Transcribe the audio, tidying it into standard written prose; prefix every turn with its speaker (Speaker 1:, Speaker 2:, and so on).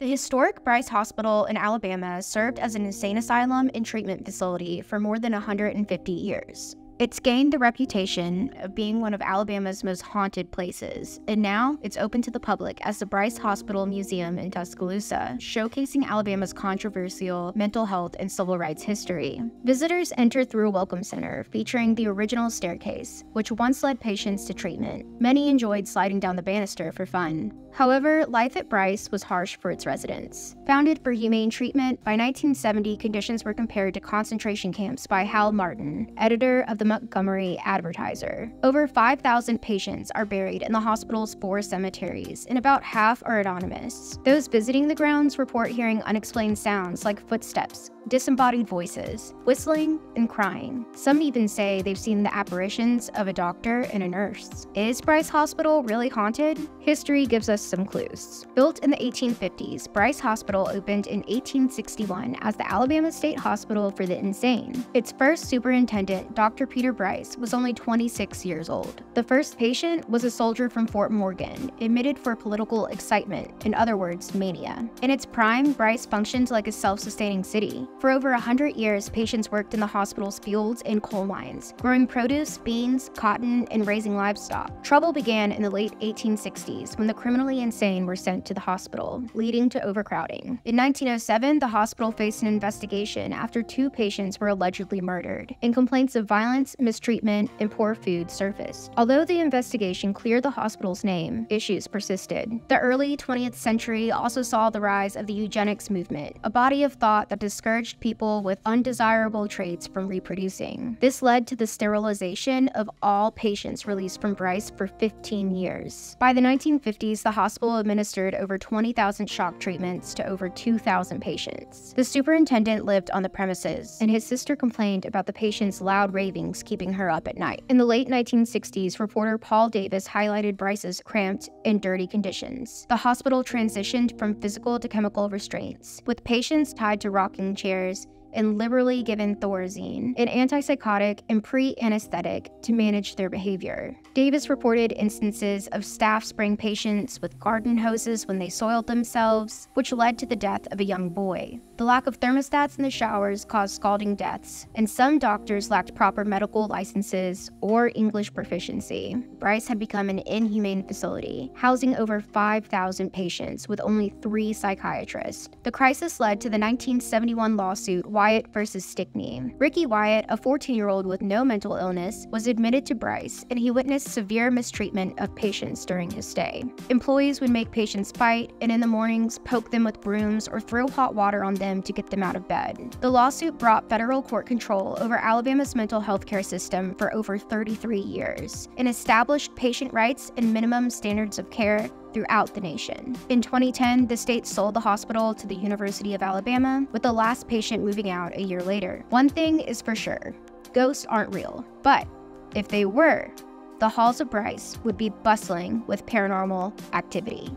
Speaker 1: The historic Bryce Hospital in Alabama served as an insane asylum and treatment facility for more than 150 years. It's gained the reputation of being one of Alabama's most haunted places, and now it's open to the public as the Bryce Hospital Museum in Tuscaloosa, showcasing Alabama's controversial mental health and civil rights history. Visitors enter through a welcome center featuring the original staircase, which once led patients to treatment. Many enjoyed sliding down the banister for fun. However, life at Bryce was harsh for its residents. Founded for humane treatment, by 1970 conditions were compared to concentration camps by Hal Martin, editor of the Montgomery Advertiser. Over 5,000 patients are buried in the hospital's 4 cemeteries, and about half are anonymous. Those visiting the grounds report hearing unexplained sounds like footsteps, disembodied voices, whistling, and crying. Some even say they've seen the apparitions of a doctor and a nurse. Is Bryce Hospital really haunted? History gives us some clues. Built in the 1850s, Bryce Hospital opened in 1861 as the Alabama State Hospital for the Insane. Its first superintendent, Dr. Peter Bryce, was only 26 years old. The first patient was a soldier from Fort Morgan, admitted for political excitement, in other words, mania. In its prime, Bryce functioned like a self-sustaining city. For over 100 years, patients worked in the hospital's fields and coal mines, growing produce, beans, cotton, and raising livestock. Trouble began in the late 1860s when the criminally insane were sent to the hospital, leading to overcrowding. In 1907, the hospital faced an investigation after 2 patients were allegedly murdered, and complaints of violence, mistreatment, and poor food surfaced. Although the investigation cleared the hospital's name, issues persisted. The early 20th century also saw the rise of the eugenics movement, a body of thought that discouraged people with undesirable traits from reproducing. This led to the sterilization of all patients released from Bryce for 15 years. By the 1950s, the hospital administered over 20,000 shock treatments to over 2,000 patients. The superintendent lived on the premises, and his sister complained about the patient's loud ravings keeping her up at night. In the late 1960s, reporter Paul Davis highlighted Bryce's cramped and dirty conditions. The hospital transitioned from physical to chemical restraints, with patients tied to rocking chairs and liberally given Thorazine, an antipsychotic and pre-anesthetic, to manage their behavior. Davis reported instances of staff spraying patients with garden hoses when they soiled themselves, which led to the death of a young boy. The lack of thermostats in the showers caused scalding deaths, and some doctors lacked proper medical licenses or English proficiency. Bryce had become an inhumane facility, housing over 5,000 patients with only 3 psychiatrists. The crisis led to the 1971 lawsuit Wyatt versus Stickney. Ricky Wyatt, a 14-year-old with no mental illness, was admitted to Bryce, and he witnessed severe mistreatment of patients during his stay. Employees would make patients fight, and in the mornings, poke them with brooms or throw hot water on them to get them out of bed. The lawsuit brought federal court control over Alabama's mental health care system for over 33 years, and established patient rights and minimum standards of care throughout the nation. In 2010, the state sold the hospital to the University of Alabama, with the last patient moving out a year later. One thing is for sure, ghosts aren't real. But if they were, the halls of Bryce would be bustling with paranormal activity.